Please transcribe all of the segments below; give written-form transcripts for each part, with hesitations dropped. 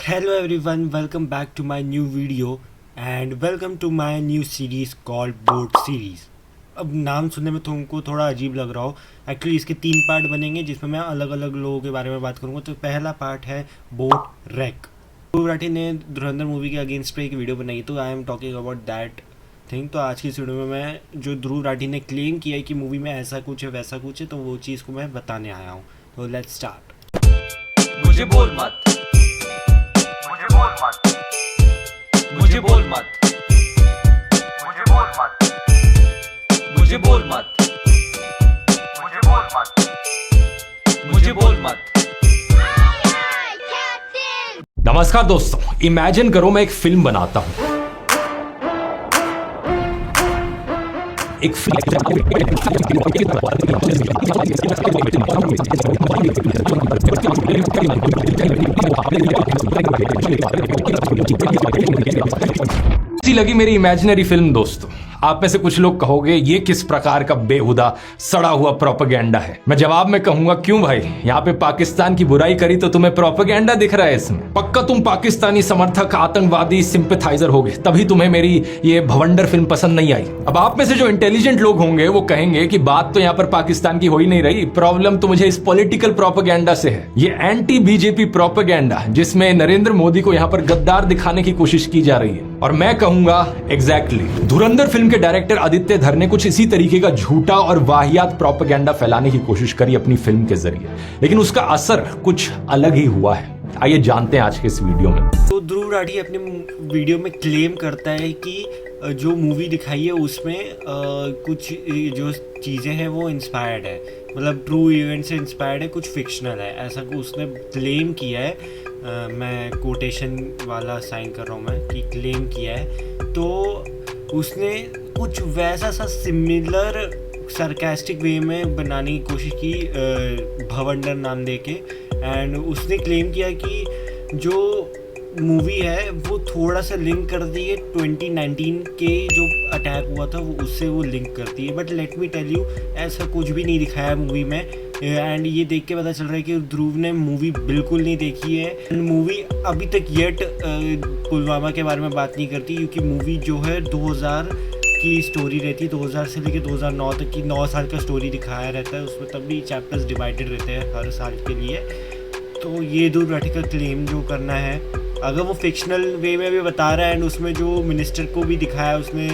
Hello everyone, welcome back to my new video and welcome to my new series called boat series. अब नाम सुनने में तुमको थोड़ा अजीब लग रहा हो। एक्चुअली इसके 3 पार्ट बनेंगे जिसमें मैं अलग अलग लोगों के बारे में बात करूंगा। तो पहला पार्ट है बोट रैक। ध्रुव राठी ने धुरंधर मूवी के अगेंस्ट पे एक वीडियो बनाई, तो I am talking about that thing. तो आज की इस वीडियो में मैं जो ध्रुव राठी ने क्लेम किया है कि मूवी में ऐसा कुछ है वैसा कुछ है, तो वो चीज़ को मैं बताने आया हूँ। तो लेट्स स्टार्ट। मुझे बोल मत, मुझे बोल मत, मुझे बोल मत, मुझे बोल मत, मुझे बोल मत, मुझे बोल मत, मुझे बोल मत। नमस्कार दोस्तों, इमेजिन करो मैं एक फिल्म बनाता हूं। एक लगी मेरी इमेजिनरी फिल्म। दोस्तों, आप में से कुछ लोग कहोगे ये किस प्रकार का बेहुदा सड़ा हुआ प्रोपेगेंडा है। मैं जवाब में कहूंगा क्यों भाई, यहाँ पे पाकिस्तान की बुराई करी तो तुम्हें प्रोपेगेंडा दिख रहा है इसमें। पक्का तुम पाकिस्तानी समर्थक, आतंकवादी, सिंपैथाइजर होगे, तभी तुम्हें मेरी ये भवंडर फिल्म पसंद नहीं आई। अब आप में से जो इंटेलिजेंट लोग होंगे वो कहेंगे कि बात तो यहाँ पर पाकिस्तान की हो ही नहीं रही, प्रॉब्लम तो मुझे इस पॉलिटिकल प्रोपेगेंडा से है। ये एंटी बीजेपी प्रोपेगेंडा जिसमें नरेंद्र मोदी को यहाँ पर गद्दार दिखाने की कोशिश की जा रही है। और मैं कहूंगा एग्जैक्टली धुरंधर फिल्म के डायरेक्टर आदित्य धर ने कुछ इसी तरीके का झूठा और वाहियात प्रोपेगेंडा फैलाने की कोशिश करी अपनी फिल्म के जरिए, लेकिन उसका असर कुछ अलग ही हुआ है। आइए जानते हैं आज के इस वीडियो में। तो ध्रुव राठी अपने वीडियो में क्लेम करता है कि जो मूवी दिखाई है उसमें कुछ जो चीज़ें हैं वो इंस्पायर्ड है, मतलब ट्रू इवेंट से इंस्पायर्ड है, कुछ फिक्शनल है, ऐसा कुछ उसने क्लेम किया है। मैं कोटेशन वाला साइन कर रहा हूँ मैं कि क्लेम किया है। तो उसने कुछ वैसा सा सिमिलर सरकास्टिक वे में बनाने की कोशिश की भवंडर नाम देके, एंड उसने क्लेम किया कि जो मूवी है वो थोड़ा सा लिंक कर दी है 2019 के जो अटैक हुआ था वो उससे वो लिंक करती है। But let me tell you, ऐसा कुछ भी नहीं दिखाया मूवी में। एंड ये देख के पता चल रहा है कि ध्रुव ने मूवी बिल्कुल नहीं देखी है। एंड मूवी अभी तक येट पुलवामा के बारे में बात नहीं करती, क्योंकि मूवी जो है 2000 की स्टोरी रहती है, 2000 से लेकर 2009 तक की 9 साल का स्टोरी दिखाया रहता है उसमें। तब भी चैप्टर्स डिवाइडेड रहते हैं हर साल के लिए। तो ये ध्रुव राठी का क्लेम जो करना है, अगर वो फिक्शनल वे में भी बता रहा है एंड उसमें जो मिनिस्टर को भी दिखाया उसने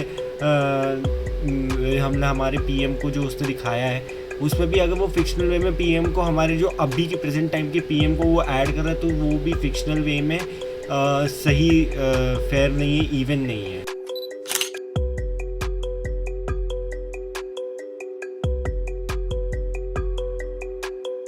हमने हमारे पीएम को जो उसने दिखाया है उसमें भी अगर वो फिक्शनल वे में पीएम को, हमारे जो अभी के प्रेजेंट टाइम के पीएम को वो ऐड कर रहा है, तो वो भी फिक्शनल वे में सही फेयर नहीं है, इवन नहीं है।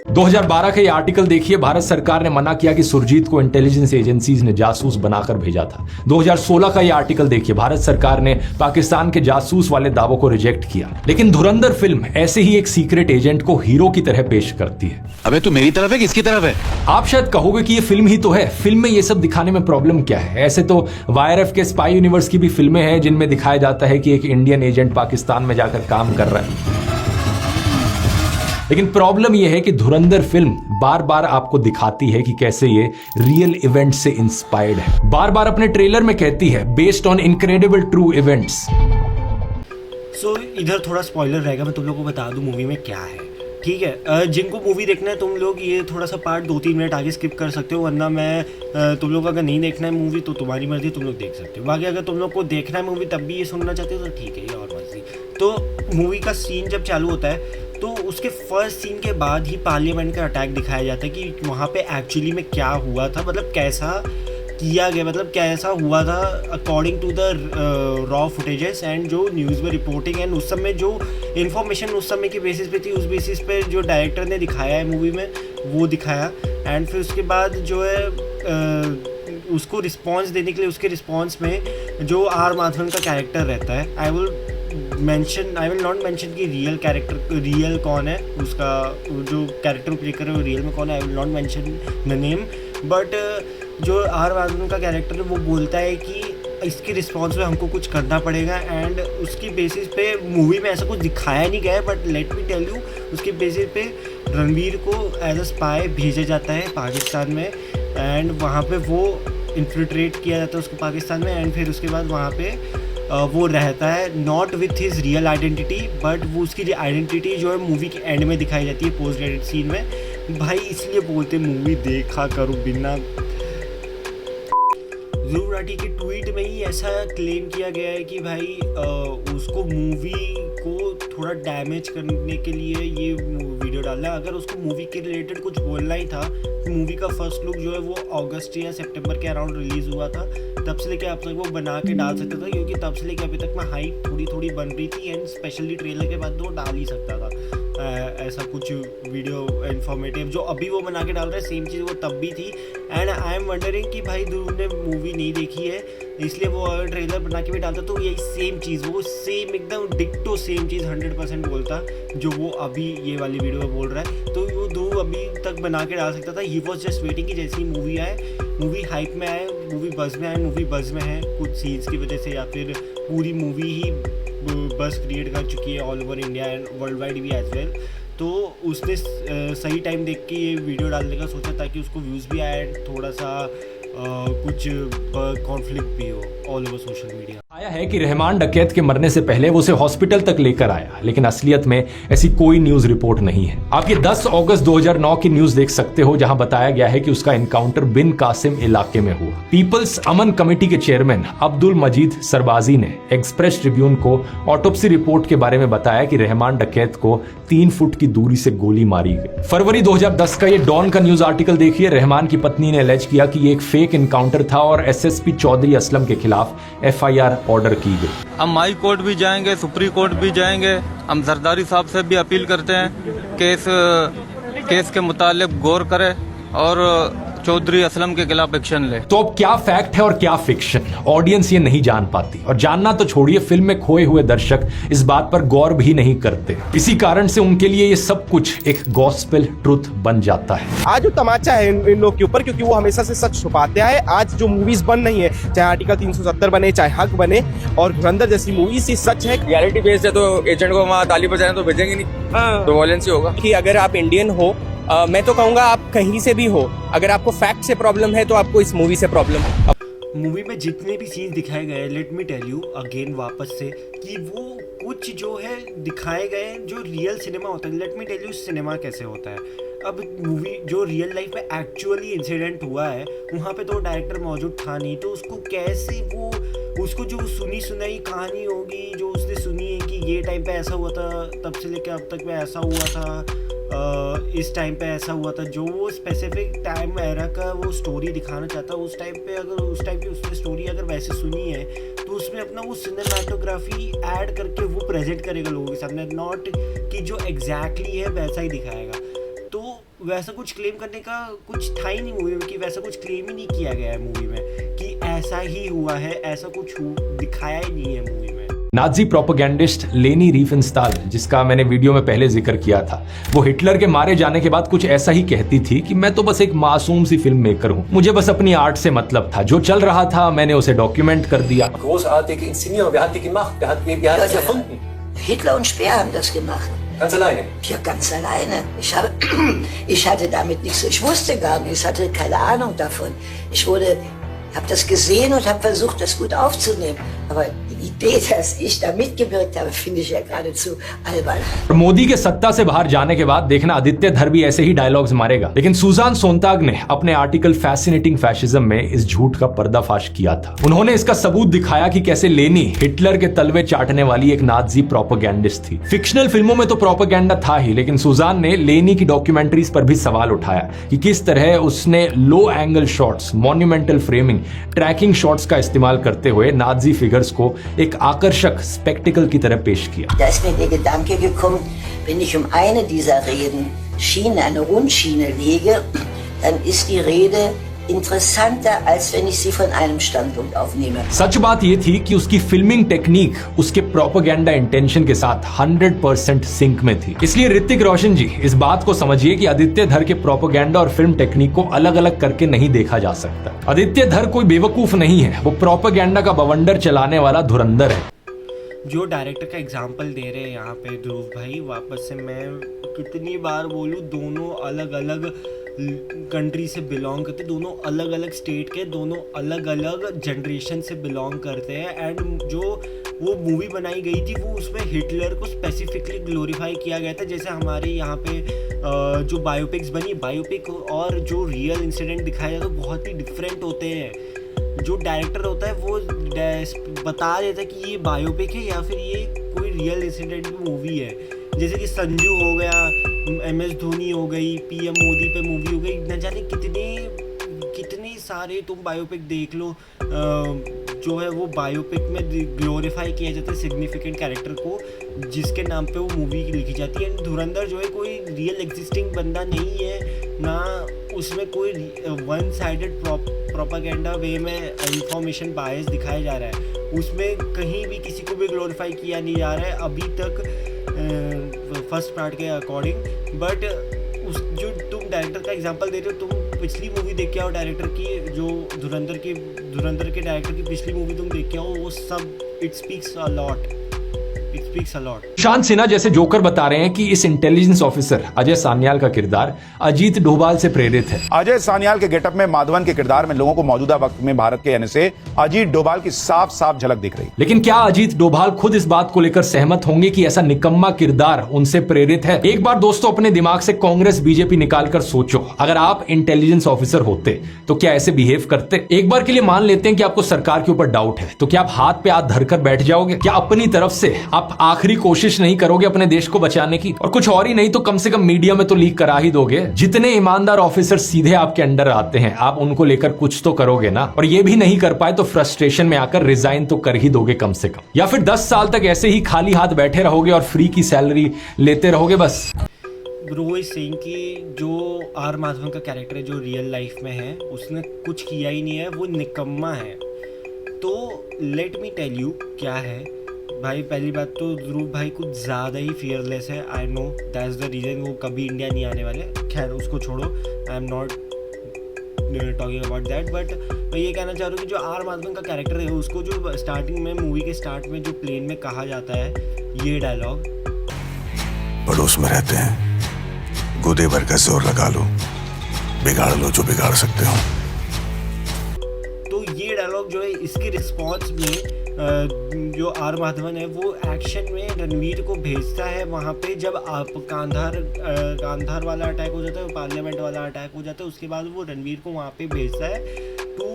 2012 का ये आर्टिकल देखिए। भारत सरकार ने मना किया कि सुरजीत को इंटेलिजेंस एजेंसीज ने जासूस बनाकर भेजा था। 2016 का ये आर्टिकल देखिए। भारत सरकार ने पाकिस्तान के जासूस वाले दावों को रिजेक्ट किया। लेकिन धुरंधर फिल्म ऐसे ही एक सीक्रेट एजेंट को हीरो की तरह पेश करती है। अबे तू मेरी तरफ है किसकी तरफ है? आप शायद कहोगे कि ये फिल्म ही तो है, फिल्म में ये सब दिखाने में प्रॉब्लम क्या है? ऐसे तो वाईआरएफ के स्पाई यूनिवर्स की भी फिल्में हैं जिनमें दिखाया जाता है कि एक इंडियन एजेंट पाकिस्तान में जाकर काम कर रहा है। लेकिन प्रॉब्लम यह है कि धुरंधर फिल्म बार बार आपको दिखाती है कि कैसे ये रियल इवेंट से इंस्पायर्ड है। बार बार अपने ट्रेलर में कहती है based on incredible true events. So इधर थोड़ा स्पॉइलर रहेगा, मैं तुम लोगों को बता दूं मूवी में क्या है, ठीक है। जिनको मूवी देखना है तुम लोग ये थोड़ा सा पार्ट 2-3 मिनट आगे स्किप कर सकते हो, वरना मैं तुम लोग अगर नहीं देखना है मूवी तो तुम्हारी मर्जी, तुम लोग देख सकते हो। बाकी अगर तुम लोग को देखना है मूवी तब भी ये सुनना चाहते हो तो ठीक है, ये और मर्जी। तो मूवी का सीन जब चालू होता है तो उसके फर्स्ट सीन के बाद ही पार्लियामेंट का अटैक दिखाया जाता है कि वहाँ पे एक्चुअली में क्या हुआ था, मतलब कैसा किया गया, मतलब कैसा हुआ था according to the raw footages and जो न्यूज़ में रिपोर्टिंग एंड उस समय जो इन्फॉर्मेशन उस समय की बेसिस पे थी, उस बेसिस पे जो डायरेक्टर ने दिखाया है मूवी में वो दिखाया। एंड फिर उसके बाद जो है उसको रिस्पॉन्स देने के लिए उसके रिस्पॉन्स में जो आर माधवन का कैरेक्टर रहता है, आई विल नॉट मेंशन कि रियल कौन है, उसका जो कैरेक्टर प्ले कर रहे हो रियल में कौन है, I will not mention the name. But जो आर माधवन का कैरेक्टर है वो बोलता है कि इसके रिस्पॉन्स में हमको कुछ करना पड़ेगा, एंड उसकी बेसिस पे मूवी में ऐसा कुछ दिखाया नहीं गया है, but let me tell you उसके बेसिस पे रणवीर को एज अ स्पाई भेजा जाता है पाकिस्तान में। एंड वहाँ पे वो इन्फिल्ट्रेट किया जाता है उसको पाकिस्तान में, एंड फिर उसके बाद वहाँ पे वो रहता है not with his real identity, but वो उसकी आइडेंटिटी जो है मूवी के एंड में दिखाई जाती है पोस्ट क्रेडिट सीन में। भाई इसलिए बोलते मूवी देखा करो बिना। ध्रुव राठी के ट्वीट में ही ऐसा क्लेम किया गया है कि भाई उसको मूवी को थोड़ा डैमेज करने के लिए ये वीडियो डाला। अगर उसको मूवी के रिलेटेड कुछ बोलना ही था, मूवी का फर्स्ट लुक जो है वो अगस्त या सितंबर के अराउंड रिलीज़ हुआ था, तब से लेकर अब तक वो बना के डाल सकता था, क्योंकि तब से लेकर अभी तक में हाइप थोड़ी थोड़ी बन रही थी, एंड स्पेशली ट्रेलर के बाद वो डाल ही सकता था ऐसा कुछ वीडियो इन्फॉर्मेटिव। जो अभी वो बना के डाल रहा है सेम चीज़ वो तब भी थी। एंड आई एम वंडरिंग कि भाई ध्रुव ने मूवी नहीं देखी है, इसलिए वो अगर ट्रेलर बना के भी डालता तो यही सेम चीज़, वो सेम एकदम डिक्टो सेम चीज़ 100% बोलता जो वो अभी ये वाली वीडियो में बोल रहा है। तो वो ध्रुव अभी तक बना के डाल सकता था। ही वॉज जस्ट वेटिंग कि जैसे ही मूवी आए, मूवी हाइप में आए, मूवी बज़ में आए, मूवी बज़ में है कुछ सीन्स की वजह से, या फिर पूरी मूवी ही बस क्रिएट कर चुकी है all over India and world wide भी एज वेल। तो उसने सही टाइम देख के ये वीडियो डालने का सोचा ताकि उसको व्यूज़ भी आए, थोड़ा सा कुछ कॉन्फ्लिक्ट भी हो ऑल ओवर सोशल मीडिया। आया है कि रहमान डकैत के मरने से पहले वो उसे हॉस्पिटल तक लेकर आया, लेकिन असलियत में ऐसी कोई न्यूज रिपोर्ट नहीं है। आप ये 10 अगस्त 2009 की न्यूज देख सकते हो, जहां बताया गया है कि उसका एनकाउंटर बिन कासिम इलाके में हुआ। पीपल्स अमन कमेटी के चेयरमैन अब्दुल मजीद सरबाजी ने एक्सप्रेस ट्रिब्यून को ऑटोप्सी रिपोर्ट के बारे में बताया कि रहमान डकैत को 3 फुट की दूरी से गोली मारी गई। फरवरी 2010 का ये डॉन का न्यूज आर्टिकल देखिए। रहमान की पत्नी ने एलेज किया कि ये एक फेक एनकाउंटर था और एसएसपी चौधरी असलम के खिलाफ एफआईआर ऑर्डर की गई। हम हाई कोर्ट भी जाएंगे, सुप्रीम कोर्ट भी जाएंगे। हम जरदारी साहब से भी अपील करते हैं कि इस केस के मुतालिक गौर करें और चौधरी असलम के खिलाफ एक्शन ले। तो अब क्या फैक्ट है और क्या फिक्शन, ऑडियंस ये नहीं जान पाती, और जानना तो छोड़िए, फिल्म में खोए हुए दर्शक इस बात पर गौर भी नहीं करते। इसी कारण से उनके लिए ये सब कुछ एक गॉस्पेल ट्रुथ बन जाता है। आज जो तमाचा है इन लोग के ऊपर, क्योंकि वो हमेशा से सच छुपाते आए। आज जो मूवीज बन रही है, चाहे आर्टिकल 370 बने, चाहे हक बने, और धुरंधर जैसी मूवीज, ये सच है। रियलिटी बेस्ड है तो एजेंट को वहाँ ताली बजाने तो भेजेंगे नहीं, तो वॉयलेंस ही होगा। कि अगर आप इंडियन हो, मैं तो कहूंगा आप कहीं से भी हो, अगर आपको फैक्ट से प्रॉब्लम है तो आपको इस मूवी से प्रॉब्लम है। मूवी में जितने भी सीन दिखाए गए, let me tell you again वापस से, कि वो कुछ जो है दिखाए गए जो रियल सिनेमा होता है। Let me tell you cinema कैसे होता है। अब मूवी जो रियल लाइफ में एक्चुअली इंसिडेंट हुआ है, वहाँ पे तो डायरेक्टर मौजूद था नहीं, तो उसको कैसे वो उसको जो सुनी सुनाई कहानी होगी, जो उसने सुनी है कि ये टाइम पे ऐसा हुआ था, तब से लेकर अब तक में ऐसा हुआ था, इस टाइम पे ऐसा हुआ था, जो वो स्पेसिफिक टाइम एरा का वो स्टोरी दिखाना चाहता है, उस टाइम पे अगर उस टाइम की उसने स्टोरी अगर वैसे सुनी है तो उसमें अपना वो सिनेमाटोग्राफी ऐड करके वो प्रेजेंट करेगा लोगों के सामने, नॉट कि जो एग्जैक्टली है वैसा ही दिखाएगा। तो वैसा कुछ क्लेम करने का कुछ था ही नहीं मूवी में, कि वैसा कुछ क्लेम ही नहीं किया गया है मूवी में कि ऐसा ही हुआ है, ऐसा कुछ दिखाया ही नहीं है मूवी में। नाजी प्रोपेगेंडिस्ट लेनी रिफेनस्टाल, जिसका मैंने वीडियो में पहले जिक्र किया था, वो हिटलर के मारे जाने के बाद कुछ ऐसा ही कहती थी कि मैं तो बस एक मासूम सी फिल्म मेकर हूँ, मुझे बस अपनी आर्ट से मतलब था, जो चल रहा था मैंने उसे डॉक्यूमेंट कर दिया। Großartige Inszenierung. Wer hat die gemacht? Wer hat das erfunden? Hitler und Speer haben das gemacht. Ganz alleine. Ja, ganz alleine. Ich hatte damit nichts. Ich wusste gar nichts. Ich hatte keine Ahnung davon. Ich habe das gesehen und habe versucht, das gut aufzunehmen. Aber die Idee, dass ich da mitgewirkt habe, finde ich ja geradezu albern. Modi के सत्ता से बाहर जाने के बाद देखना आदित्य धर भी ऐसे ही डायलॉग्स मारेगा, लेकिन सुजान सोनताग ने अपने आर्टिकल फैसिनेटिंग फैशिज्म में इस झूठ का पर्दाफाश किया था। उन्होंने इसका सबूत दिखाया कि कैसे लेनी हिटलर के तलवे चाटने वाली एक नाजी प्रोपेगेंडिस्ट थी। फिक्शनल फिल्मों में तो प्रोपेगेंडा था ही, लेकिन सुजान ने लेनी की डॉक्यूमेंट्रीज पर भी सवाल उठाया कि किस तरह उसने low angle shots, monumental framing, tracking shots का इस्तेमाल करते हुए नाजी फिगर्स को एक आकर्षक स्पेक्टिकल की तरह पेश किया। Da ist mir der Gedanke gekommen, wenn ich um eine dieser Redenschienen, eine Rundschiene lege, dann ist die Rede interessanter, als wenn ich sie von einem Standpunkt aufnehme. सच बात यह थी कि उसकी फिल्मिंग टेक्निक उसके प्रोपेगेंडा इंटेंशन के साथ 100% sink में थी। इसलिए ऋतिक रोशन जी, इस बात को समझिए कि आदित्य धर के प्रोपेगेंडा और फिल्म टेक्निक को अलग अलग करके नहीं देखा जा सकता। आदित्य धर कोई बेवकूफ नहीं है, वो प्रोपेगेंडा का बवंडर चलाने वाला धुरंधर है। जो डायरेक्टर का एग्जाम्पल दे रहे हैं यहाँ पे ध्रुव भाई, वापस से मैं कितनी बार बोलूँ, दोनों अलग अलग कंट्री से बिलोंग करते, दोनों अलग अलग स्टेट के, दोनों अलग अलग जनरेशन से बिलोंग करते हैं। एंड जो वो मूवी बनाई गई थी वो उसमें हिटलर को स्पेसिफिकली ग्लोरीफाई किया गया था। जैसे हमारे यहाँ पे जो बायोपिक्स बनी, बायोपिक और जो रियल इंसिडेंट दिखाया जाता है बहुत ही डिफरेंट होते हैं। जो डायरेक्टर होता है वो बता देता है कि ये बायोपिक है या फिर ये कोई रियल इंसिडेंट की मूवी है। जैसे कि संजू हो गया, MS धोनी हो गई, PM मोदी पे मूवी हो गई, न जाने कितने सारे तुम बायोपिक देख लो जो है वो बायोपिक में ग्लोरीफाई किया जाता है सिग्निफिकेंट कैरेक्टर को जिसके नाम पे वो मूवी लिखी जाती है। एंड धुरंधर जो है कोई रियल एग्जिस्टिंग बंदा नहीं है, ना उसमें कोई वन साइडेड प्रोपागेंडा वे में इंफॉर्मेशन बायस दिखाया जा रहा है। उसमें कहीं भी किसी को भी ग्लोरीफाई किया नहीं जा रहा है अभी तक फर्स्ट पार्ट के अकॉर्डिंग। बट उस जो तुम डायरेक्टर का एग्जांपल दे रहे हो, तुम पिछली मूवी देख के आओ डायरेक्टर की, जो धुरंधर के डायरेक्टर की पिछली मूवी तुम देख के आओ, वो सब इट स्पीक्स अ लॉट। शांत सिन्हा जैसे जोकर बता रहे हैं कि इस इंटेलिजेंस ऑफिसर अजय सान्याल का किरदार अजीत डोभाल से प्रेरित है। अजय सान्याल के गेटअप में माधवन के किरदार में लोगों को मौजूदा वक्त में भारत के यानी से अजीत डोभाल की साफ साफ झलक दिख रही। लेकिन क्या अजीत डोभाल खुद इस बात को लेकर सहमत होंगे कि ऐसा निकम्मा किरदार उनसे प्रेरित है? एक बार दोस्तों अपने दिमाग से कांग्रेस बीजेपी निकालकर सोचो, अगर आप इंटेलिजेंस ऑफिसर होते तो क्या ऐसे बिहेव करते? एक बार के लिए मान लेते हैं कि आपको सरकार के ऊपर डाउट है, तो क्या आप हाथ पे हाथ धरकर बैठ जाओगे? क्या अपनी तरफ से आप आखिरी कोशिश नहीं करोगे अपने देश को बचाने की? और कुछ और ही नहीं तो कम से कम मीडिया में तो लीक करा ही दोगे। जितने ईमानदार ऑफिसर सीधे आपके अंडर आते हैं, आप उनको लेकर कुछ तो करोगे ना। और ये भी नहीं कर पाए तो फ्रस्ट्रेशन में आकर रिजाइन तो कर ही दोगे कम से कम, या फिर 10 साल तक ऐसे ही खाली हाथ बैठे रहोगे और फ्री की सैलरी लेते रहोगे बस। रोहित सिंह की जो आर माधवन का कैरेक्टर है जो रियल लाइफ में है, उसने कुछ किया ही नहीं है, वो निकम्मा है। तो लेट मी टेल यू क्या है भाई। पहली बात तो ध्रुव भाई कुछ ज़्यादा ही फियरलेस है। I know that's the reason वो कभी इंडिया नहीं आने वाले। खैर उसको छोड़ो, I am not talking about that. But मैं ये कहना चाह रहा हूँ कि जो आर माधवन का कैरेक्टर है उसको जो स्टार्टिंग में मूवी के स्टार्ट में जो प्लेन में कहा जाता है ये डायलॉग, पड़ोस में रहते हैं, गोदे भर का जोर लगा लो, बिगाड़ लो जो बिगाड़ सकते हो। तो ये डायलॉग जो है इसके रिस्पॉन्स में जो आर माधवन है वो एक्शन में रणवीर को भेजता है वहाँ पे। जब आप कांधार वाला अटैक हो जाता है, पार्लियामेंट वाला अटैक हो जाता है, उसके बाद वो रणवीर को वहाँ पे भेजता है टू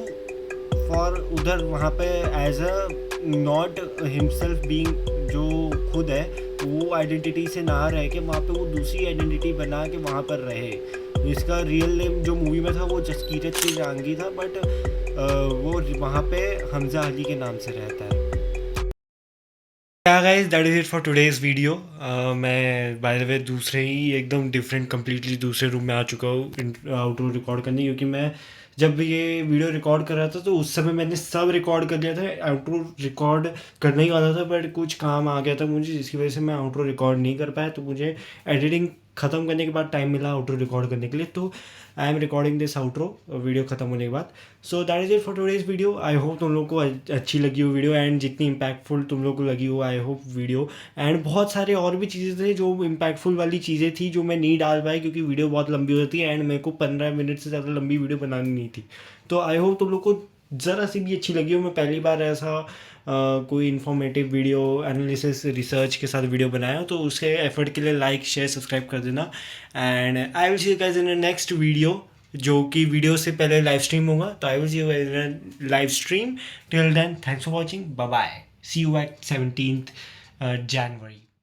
फॉर उधर वहाँ पे as a not himself being, जो खुद है वो आइडेंटिटी से ना रह के वहाँ पे वो दूसरी आइडेंटिटी बना के वहाँ पर रहे। इसका रियल नेम जो मूवी में था वो जसकीरत सिंह जांगी था, बट वो वहाँ पे हमजा अली के नाम से रहता है। Guys that is it for today's video. मैं बाय द वे दूसरे ही एकदम डिफरेंट कम्प्लीटली दूसरे रूम में आ चुका हूँ आउटरो रिकॉर्ड करने, क्योंकि मैं जब ये वीडियो रिकॉर्ड कर रहा था तो उस समय मैंने सब रिकॉर्ड कर लिया था, आउटरो रिकॉर्ड करना ही वाला था, बट कुछ काम आ गया था मुझे जिसकी वजह से मैं आउटरो रिकॉर्ड नहीं कर पाया। तो मुझे एडिटिंग ख़त्म करने के बाद टाइम मिला आउटरो रिकॉर्ड करने के लिए, तो I am recording this outro video ख़त्म होने के बाद। So that is it for today's video. I hope तुम लोग को अच्छी लगी हो वीडियो, एंड जितनी इम्पैक्टफुल तुम लोग को लगी हो आई होप वीडियो। एंड बहुत सारे और भी चीज़ें थे जो इम्पैक्टफुल वाली चीज़ें थी जो मैं नहीं डाल पाई क्योंकि वीडियो बहुत लंबी हो जाती है एंड मेरे को 15 मिनट से ज़्यादा लंबी वीडियो बनानी नहीं थी। तो आई होप तुम लोग को ज़रा सी भी अच्छी लगी हो। मैं पहली बार ऐसा कोई इन्फॉर्मेटिव वीडियो एनालिसिस रिसर्च के साथ वीडियो बनाया, तो उसके एफर्ट के लिए लाइक शेयर सब्सक्राइब कर देना। And I will see you guys in the next video, जो कि वीडियो से पहले लाइव स्ट्रीम होगा। तो I will see you in live stream. Till then thanks for watching, bye bye, see you at 17th January.